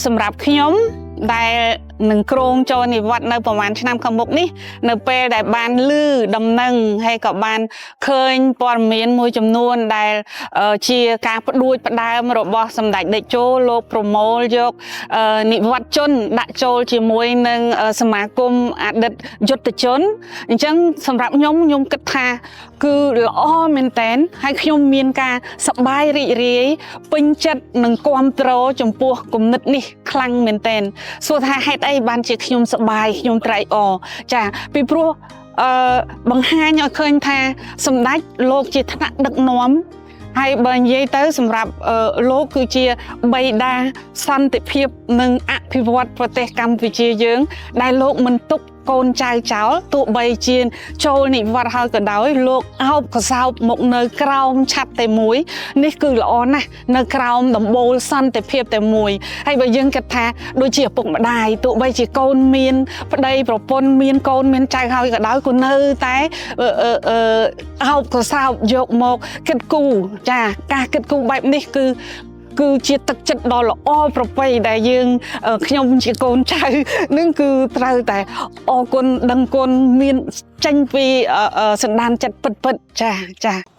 សម្រាប់ខ្ញុំដែលនឹងក្រងចូលនិវត្តន៍នៅប្រហែលឆ្នាំខាងមុខនេះនៅពេលដែលបានឮដំណឹងហើយក៏បានឃើញព័ត៌មានមួយចំនួនដែលជាការផ្ដួចផ្ដើមរបស់សម្ដេចតេជោលោកប្រមូលយកនិវត្តជនដាក់ចូលជាមួយនឹងសមាគមអតីតយុទ្ធជនអញ្ចឹងសម្រាប់ខ្ញុំគិតថាគឺល្អមែនតើហើយខ្ញុំមានការសប្បាយរីករាយពេញចិត្តនឹងគ្រប់គ្រងចំពោះគំនិតនេះខ្លាំងមែនតើសួរថាហេតុអីបានជាខ្ញុំសប្បាយខ្ញុំត្រេកអរចាពីព្រោះបង្ហាញឲ្យឃើញថាសម្ដេចលោកជាថ្នាក់ដឹកនាំហើយបើនិយាយទៅសម្រាប់លោកគឺជាបិតាសន្តិភាពនិងអភិវឌ្ឍប្រទេសកម្ពុជាយើងដែលលោកមិនទុកកូនចៅចោលទោះបីជាចូលនិវត្តន៍ហើយក៏ដោយលោកអោបកសោបមកនៅក្រោមឆ័ត្រតែមួយនេះគឺល្អណាស់នៅក្រោមដំបូលសន្តិភាពតែមួយហើយបើយើងគិតថាដូចជាឪពុកម្ដាយទោះបីជាកូនមានប្តីប្រពន្ធមានកូនមានចៅហើយក៏ដោយក៏នៅតែអោបកសោបយកមកគិតគូរចាការគិតគូរបែបនេះគឺជាទឹកចិត្តដ៏ល្អប្រពៃដែលយើងខ្ញុំជាកូនចៅនឹងគឺត្រូវតែអរគុណដឹងគុណមានចេញពីសន្តានចិត្តពិតចា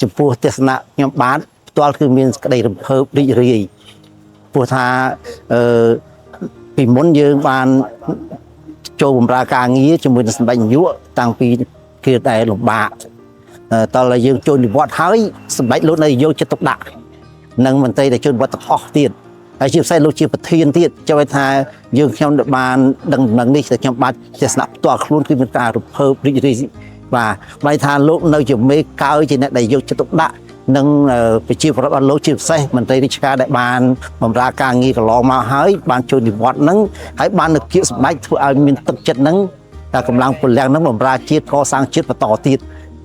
ចំពោះទស្សនៈខ្ញុំបាទផ្ទាល់គឺមានក្តីរំភើបរីករាយព្រោះថាពីមុនយើងបានចូលបម្រើការងារជាមួយនឹងសម្ដេចនាយកតាំងពីគ្រាដែលលំបាកតើយើងចូលនិវត្តន៍ហើយសម្ដេចលោកនៅយកចិត្តទុកដាក់និងមន្ត្រីដែលជួយវត្តទាំងអស់ទៀតហើយជាពិសេសលោកជាប្រធានទៀតចូលឲ្យថាយើងខ្ញុំបានដឹងនឹងនេះតែខ្ញុំបាទទស្សនៈផ្ទាល់ខ្លួនគឺមានការរំភើបរីករាយបាទបែរថាលោកនៅជាមេកើជាអ្នកដែលយកចិត្តទុកដាក់និងប្រជាពលរដ្ឋរបស់លោកជាពិសេសមន្ត្រីរាជការដែលបានបម្រើការងារកន្លងមកហើយបានចូលនិវត្តន៍ហ្នឹងហើយបាននៅគៀកសម្ដេចធ្វើឲ្យមានទឹកចិត្តហ្នឹងតែកម្លាំងពលហ្នឹងបម្រើជាតិកសាងជាតិបន្តទៀត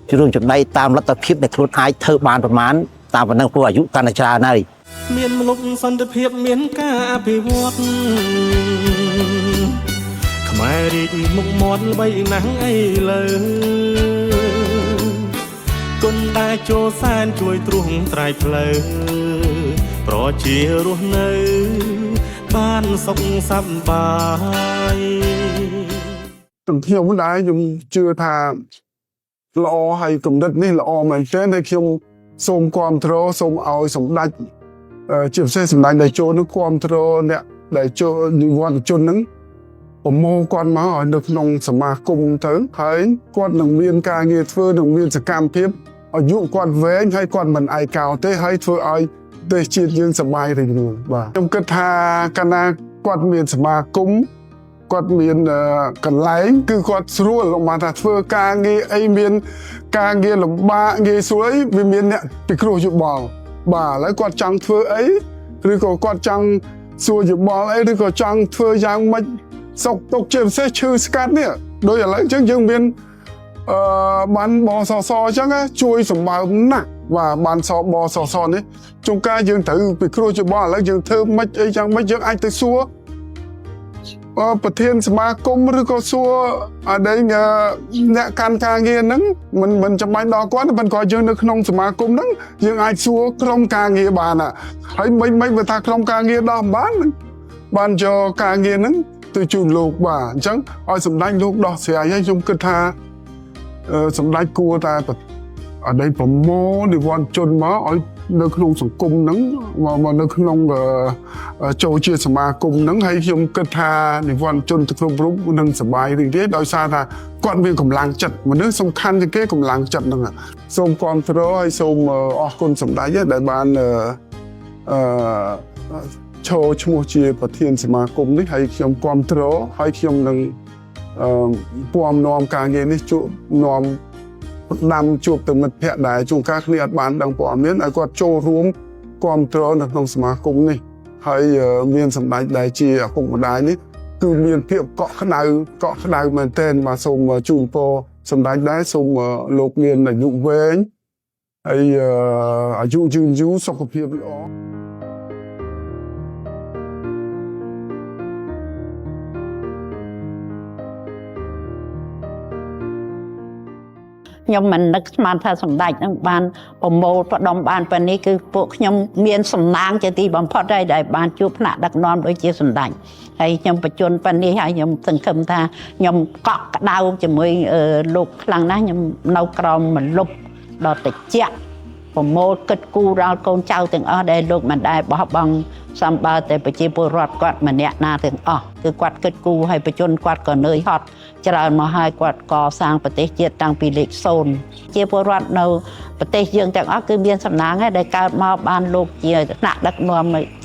ជួយរួមចំណែកតាមលទ្ធភាពដែលខ្លួនអាចធ្វើបានប្រមាណតាមប៉ុណ្ណឹងព្រោះអាយុកាន់តែច្រើនហើយមានមលុបសន្តិភាពមានការអភិវឌ្ឍខ្មែររីកមុខមាត់ល្បីណាស់អីលើគុណតែចូលសែនជួយទ្រង់ត្រៃផ្លូវប្រជារស់នៅបានសុខសប្បាយទាំងខ្ញុំដែរខ្ញុំជឿថាល្អហើយគំនិតនេះល្អមែនទែនហើយខ្ញុំសូមគាំទ្រសូមឲ្យសម្ដេចជាពិសេសសម្ដេចដែលចូលនឹងគាំទ្រអ្នកដែលចូលនិវត្តជននឹងប្រមូលគាត់មកឲ្យនៅក្នុងសមាគមទៅហើយគាត់នឹងមានការងារធ្វើនឹងមានសកម្មភាពអាយុគាត់វែងហើយគាត់មិនឯកោទេហើយធ្វើឲ្យប្រទេសជាតិយើងសប្បាយរីករាយបាទខ្ញុំគិតថាកាលណាគាត់មានសមាគមគាត់មានកន្លែងគឺគាត់ស្រួលមកថាធ្វើការងារអីមានការងារលំបាកងាយស្រួលអីវាមានអ្នកពិគ្រោះយោបល់បាទឥឡូវគាត់ចង់ធ្វើអីឬក៏គាត់ចង់សួរយោបល់អីឬក៏ចង់ធ្វើយ៉ាងម៉េចសុខទុក្ខជាពិសេសឈឺស្កាត់នេះដោយឥឡូវអញ្ចឹងយើងមានបានបសសអញ្ចឹងជួយសម្បើមណាស់បាទបានបសសនេះជួនកាលយើងត្រូវពិគ្រោះយោបល់ឥឡូវយើងធ្វើម៉េចអីយ៉ាងម៉េចយើងអាចទៅសួរប្រធានសមាគមឬក៏សួរអដែងអ្នកកាន់ការងារហ្នឹងមិនចាំបាច់ដល់គាត់ប៉ុន្តែគាត់យើងនៅក្នុងសមាគមហ្នឹងយើងអាចសួរក្រុមការងារបានហើយមិនបើថាក្រុមការងារដោះបានយកការងារហ្នឹងទៅជូនលោកបាទអញ្ចឹងឲ្យសម្ដេចលោកដោះស្រាយហើយខ្ញុំគិតថាសម្ដេចគួរតែអដែងប្រមូលនិវត្តជនមកឲ្យនៅក្នុងសង្គមហ្នឹងមកនៅក្នុងចូលជាសមាគមហ្នឹងហើយខ្ញុំគិតថានិវត្តជនទៅគ្រប់រូបនឹងសប្បាយរីករាយដោយសារថាគាត់មានកម្លាំងចិត្តមនុស្សសំខាន់ជាងគេកម្លាំងចិត្តហ្នឹងសូមគាំទ្រហើយសូមអរគុណសម្ដេចដែលបានចូលឈ្មោះជាប្រធានសមាគមនេះហើយខ្ញុំគាំទ្រហើយខ្ញុំនឹងពំនាំការងារនេះជួបនាំដាំជួបទៅមិត្តភ័ក្តិដែលជួនកាលគ្នាអត់បានដឹងព័ត៌មានឲ្យគាត់ចូលរួមគាំទ្រនៅក្នុងសមាគមនេះហើយមានសម្ដេចដែលជាឪពុកម្ដាយនេះគឺមានភាពកក់ក្ដៅមែនទែនបាទសូមជូនពរសម្ដេចដែរសូមលោកមានអាយុវែងហើយអាយុយឺនសុខភាពល្អ ខ្ញុំមិននឹកស្មានថាសម្ដេចនឹងបានប្រមូលផ្ដុំបានប៉ុណ្នេះគឺពួកខ្ញុំមានសំណាងជាទីបំផុតហើយដែលបានជួបថ្នាក់ដឹកនាំដូចជាសម្ដេចហើយខ្ញុំបញ្ជូនប៉ុណ្នេះហើយខ្ញុំសង្ឃឹមថាខ្ញុំកក់ក្ដៅជាមួយលោកខ្លាំងណាស់ខ្ញុំនៅក្រោមមលុបដ៏ត្រជាក់ប្រមូលគិតគូរដល់កូនចៅទាំងអស់ដែលលោកមិនដែលបោះបង់សម្បើតែប្រជាពលរដ្ឋគាត់ម្នាក់ណាទាំងអស់គឺគាត់គិតគូរហើយបញ្ជនគាត់ក៏នឿយហត់ច្រើនមកហើយគាត់កសាងប្រទេសជាតិតាំងពីលេខ0ជាពលរដ្ឋនៅប្រទេសយើងទាំងអស់គឺមានសំណាងហើយដែលកើតមកបានលោកជាថ្នាក់ដឹកនាំ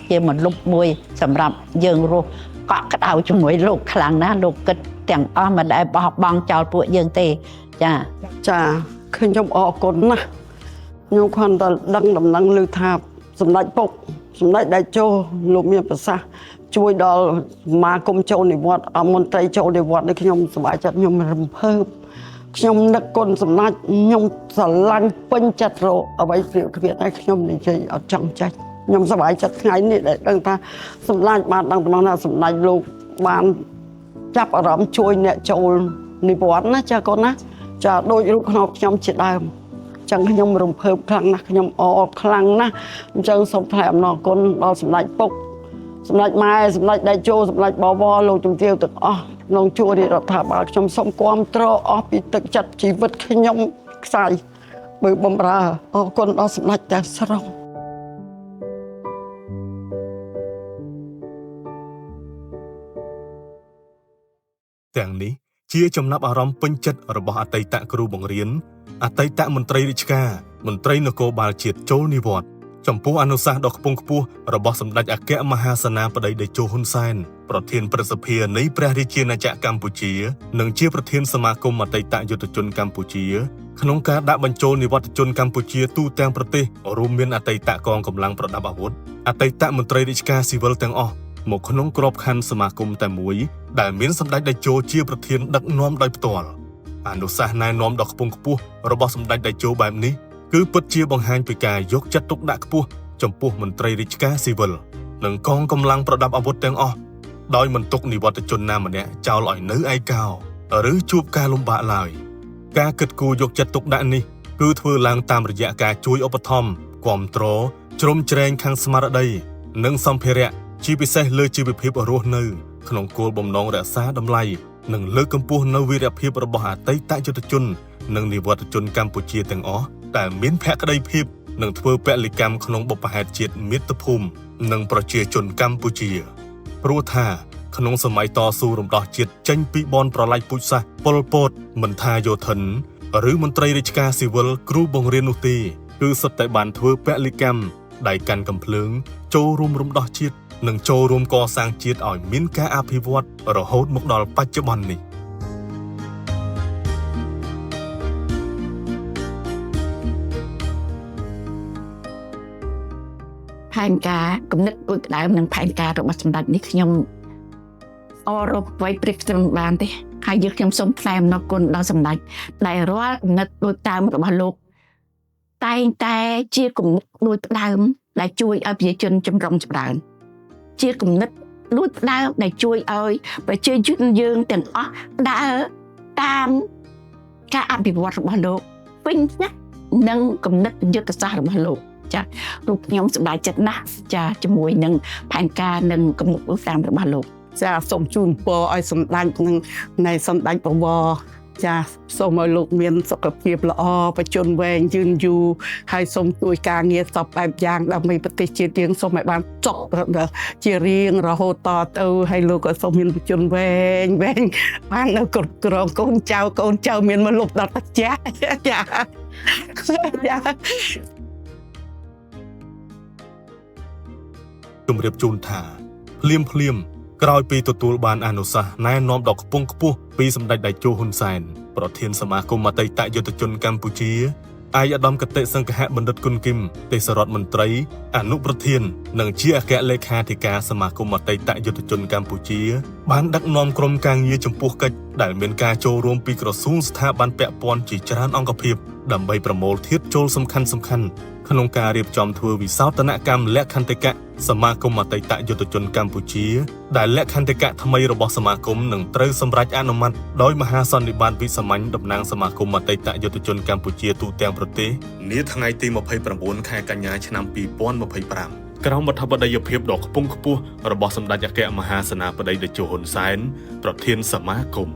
ជាមលុបមួយសម្រាប់យើងរស់កក់ក្ដៅជាមួយលោកខ្លាំងណាស់លោកគិតទាំងអស់មិនដែលបោះបង់ចោលពួកយើងទេចាខ្ញុំអរគុណណាស់ខ្ញុំគ្រាន់តែដឹងដំណឹងឮថាសម្ដេចពុកសម្ដេចតេជោលោកមានប្រសាសន៍ជួយដល់សមាគមចូលនិវត្តន៍អមន្ត្រីចូលនិវត្តន៍នេះខ្ញុំសប្បាយចិត្តខ្ញុំរំភើបខ្ញុំនឹកគុណសម្ដេចខ្ញុំស្រឡាញ់ពេញចិត្តរកអ្វីព្រាបគ្រាហើយខ្ញុំនិយាយអត់ចង់ចាច់ខ្ញុំសប្បាយចិត្តថ្ងៃនេះដែលដឹងថាសម្ដេចបានដឹងដំណឹងថាសម្ដេចលោកបានចាប់អារម្មណ៍ជួយអ្នកចូលនិវត្តន៍ណាចាកូនណាចាដូចរូបខ្នងខ្ញុំជាដើមចឹងខ្ញុំរំភើបខ្លាំងណាស់ខ្ញុំអរខ្លាំងណាស់អញ្ចឹងសូមថ្លែងអំណរគុណដល់សម្ដេចពុកសម្ដេចម៉ែសម្ដេចតេជោសម្ដេចបវរលោកជំទាវទាំងអស់ក្នុងជួររាជរដ្ឋាភិបាលខ្ញុំសូមគាំទ្រអស់ពីទឹកចិត្តជីវិតខ្ញុំខ្សាយបើបំរើអរគុណដល់សម្ដេចទាំងស្រុងទាំងនេះជាចំណាប់អារម្មណ៍ពេញចិត្តរបស់អតីតគ្រូបង្រៀនអតីតមន្ត្រីរាជការមន្ត្រីនគរបាលជាតិចូលនិវត្តន៍ចំពោះអនុសាសន៍ដ៏ខ្ពង់ខ្ពស់របស់សម្ដេចអគ្គមហាសេនាបតីតេជោហ៊ុនសែនប្រធានព្រឹទ្ធសភានៃព្រះរាជាណាចក្រកម្ពុជានិងជាប្រធានសមាគមអតីតយុទ្ធជនកម្ពុជាក្នុងការដាក់បញ្ចូលនិវត្តជនកម្ពុជាទូទាំងប្រទេសរួមមានអតីតកងកម្លាំងប្រដាប់អាវុធអតីតមន្ត្រីរាជការស៊ីវិលទាំងអស់មកក្នុងក្របខ័ណ្ឌសមាគមតែមួយដែលមានសម្ដេចតេជោជាប្រធានដឹកនាំដោយផ្ទាល់អនុសាសន៍ណែនាំដ៏ខ្ពង់ខ្ពស់របស់សម្ដេចតេជោបែបនេះគឺពិតជាបង្ហាញពីការយកចិត្តទុកដាក់ខ្ពស់ចំពោះមន្ត្រីរាជការស៊ីវិលនិងកងកម្លាំងប្រដាប់អាវុធទាំងអស់ដោយមិនទុកនិវត្តជនណាម្នាក់ចោលឲ្យនៅឯកោឬជួបការលំបាកឡើយការគិតគូរយកចិត្តទុកដាក់នេះគឺធ្វើឡើងតាមរយៈការជួយឧបត្ថម្ភគាំទ្រជ្រោមជ្រែងខាងស្មារតីនិងសម្ភារៈជាពិសេសលើជីវភាពរស់នៅក្នុងគោលបំណងរក្សាតម្លៃនិងលើកកម្ពស់នូវវីរភាពរបស់អតីតយុទ្ធជននិងនិវត្តជនកម្ពុជាទាំងអស់ដែលមានភក្ដីភាពនិងធ្វើពលិកម្មក្នុងបុព្វហេតុជាតិមាតុភូមិនិងប្រជាជនកម្ពុជាព្រោះថាក្នុងសម័យតស៊ូរំដោះជាតិចេញពីបនប្រល័យពូជសាសន៍ប៉ុលពតមិនថាយោធិនឬមន្ត្រីរាជការស៊ីវិលគ្រូបង្រៀននោះទេគឺសុទ្ធតែបានធ្វើពលិកម្មដៃកាន់កំភ្លើងចូលរួមរំដោះជាតិនិងចូលរួមកសាងជាតិឲ្យមានការអភិវឌ្ឍរហូតមកដល់បច្ចុប្បន្ននេះផែនការគំនិតដូចដើមនិងផែនការរបស់សម្ដេចនេះខ្ញុំអររកໄວព្រឹកត្រឹមបានទេហើយយើងខ្ញុំសូមថ្លែងអំណរគុណដល់សម្ដេចដែលរាល់គំនិតដូចដើមរបស់លោកតែងតែជាគំនិតដូចដើមដែលជួយឲ្យប្រជាជនចម្រុងចម្រើនជាគំនិតដូចដើមដែលជួយឲ្យប្រជាជនយើងទាំងអស់ដើរតាមការអភិវឌ្ឍរបស់លោកវិញណានិងគំនិតយុទ្ធសាស្ត្ររបស់លោកចារូបខ្ញុំសប្បាយចិត្តណាស់ចាជាមួយនឹងផែនការនិងគំនិតឧស្សាហ៍របស់លោកចាសូមជូនពរឲ្យសម្ដេចនឹងនៃសម្ដេចបវរចាសូមឲ្យលោកមានសុខភាពល្អបច្ចុប្បន្នវែងយឺនយូរហើយសូមជួយការងារសពបែបយ៉ាងដើម្បីប្រទេសជាតិយើងសូមឲ្យបានចប់ជារៀងរហូតតទៅហើយលោកក៏សូមមានបច្ចុប្បន្នវែងបាននៅគ្រប់គ្រងកូនចៅមានមកលុបដល់តាចាចាជំរាបជូនថាភ្លាមក្រោយពីទទួលបានអនុសាសន៍ណែនាំដ៏ខ្ពង់ខ្ពស់ពីសម្ដេចតេជោហ៊ុនសែនប្រធានសមាគមអតីតយុទ្ធជនកម្ពុជាឯកឧត្តមគតិសង្ឃៈបណ្ឌិតគុណគឹមទេសរដ្ឋមន្ត្រីអនុប្រធាននិងជាអគ្គលេខាធិការសមាគមអតីតយុទ្ធជនកម្ពុជាបានដឹកនាំក្រុមការងារចំពោះកិច្ចដែលមានការចូលរួមពីក្រសួងស្ថាប័នពាក់ព័ន្ធជាច្រើនអង្គភាពដើម្បីប្រមូលធាតុចូលសំខាន់ ក្នុងការរៀបចំធ្វើវិសោធនកម្មលក្ខន្តិកៈសមាគមអតីតយុទ្ធជនកម្ពុជាដែលលក្ខន្តិកៈថ្មីរបស់សមាគមនឹងត្រូវសម្រេចអនុម័តដោយមហាសន្និបាតវិសាមញ្ញតំណាងសមាគមអតីតយុទ្ធជនកម្ពុជាទូទាំងប្រទេសនាថ្ងៃទី29 ខែកញ្ញាឆ្នាំ2025ក្រោមអធិបតីភាពដ៏ខ្ពង់ខ្ពស់របស់សម្ដេចអគ្គមហាសេនាបតីតេជោហ៊ុនសែនប្រធានសមាគម